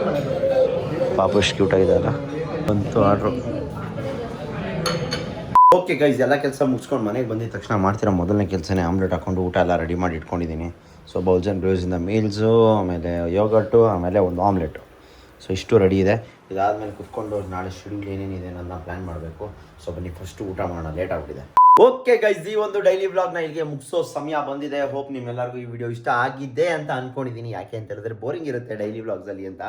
ಪಾಪು ಎಷ್ಟು ಕ್ಯೂಟಾಗಿದ್ದಾರಲ್ಲ. ಬಂತು ಆರ್ಡ್ರು. ಓಕೆ ಗೈಸ್, ಎಲ್ಲ ಕೆಲಸ ಮುಗಿಸ್ಕೊಂಡು ಮನೆಗೆ ಬಂದಿದ ತಕ್ಷಣ ಮಾಡ್ತಿರೋ ಮೊದಲನೇ ಕೆಲಸನೇ ಆಮ್ಲೆಟ್ ಹಾಕ್ಕೊಂಡು ಊಟ ಎಲ್ಲ ರೆಡಿ ಮಾಡಿ ಇಟ್ಕೊಂಡಿದ್ದೀನಿ. ಸೊ ಬೌಲ್ಸ್ ಆ್ಯಂಡ್ ಬ್ರೇವ್ಸಿಂದ ಮೀಲ್ಸು, ಆಮೇಲೆ ಯೋಗರ್ಟು, ಆಮೇಲೆ ಒಂದು ಆಮ್ಲೆಟು. ಸೊ ಇಷ್ಟು ರೆಡಿ ಇದೆ. ಇದಾದಮೇಲೆ ಕುತ್ಕೊಂಡು ನಾಳೆ ಶೆಡ್ಯೂಲ್ ಏನೇನಿದೆ ಅನ್ನೋದನ್ನ ಪ್ಲ್ಯಾನ್ ಮಾಡಬೇಕು. ಸೊ ಬನ್ನಿ ಫಸ್ಟು ಊಟ ಮಾಡೋಣ, ಲೇಟ್ ಆಗಿಬಿಟ್ಟಿದೆ. ಓಕೆ ಗೈಸ್, ಈ ಒಂದು ಡೈಲಿ ವ್ಲಾಗ್ನ ಇಲ್ಲಿಗೆ ಮುಗಿಸೋ ಸಮಯ ಬಂದಿದೆ. ಹೋಪ್ ನಿಮ್ಮೆಲ್ಲರಿಗೂ ಈ ವಿಡಿಯೋ ಇಷ್ಟ ಆಗಿದೆ ಅಂತ ಅಂದ್ಕೊಂಡಿದ್ದೀನಿ. ಯಾಕೆ ಅಂತ ಹೇಳಿದ್ರೆ ಬೋರಿಂಗ್ ಇರುತ್ತೆ ಡೈಲಿ ವ್ಲಾಗ್ಸಲ್ಲಿ ಅಂತ.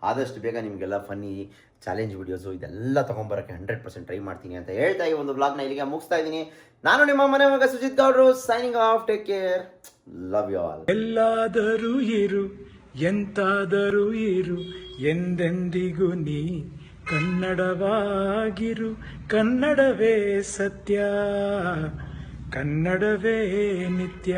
ಆದಷ್ಟು ಬೇಗ ನಿಮಗೆಲ್ಲ ಫನ್ನಿ ಚಾಲೆಂಜ್ ವಿಡಿಯೋಸು ಇದೆಲ್ಲ ತೊಗೊಂಬರೋಕ್ಕೆ 100% ಟ್ರೈ ಮಾಡ್ತೀನಿ ಅಂತ ಹೇಳ್ತಾ ಈ ಒಂದು ವ್ಲಾಗ್ನ ಇಲ್ಲಿಗೆ ಮುಗಿಸ್ತಾ ಇದ್ದೀನಿ. ನಾನು ನಿಮ್ಮ ಮನೆ ಮಗ ಸುಜಿತ್ ಗೌಡ್ರು, signing off. Take care, love you all. ಎಲ್ಲಾದರೂ ಇರು, ಎಂತಾದರೂ ಇರು, ಎಂದೆಂದಿಗೂ ನೀ ಕನ್ನಡವಾಗಿರು. ಕನ್ನಡವೇ ಸತ್ಯ, ಕನ್ನಡವೇ ನಿತ್ಯ.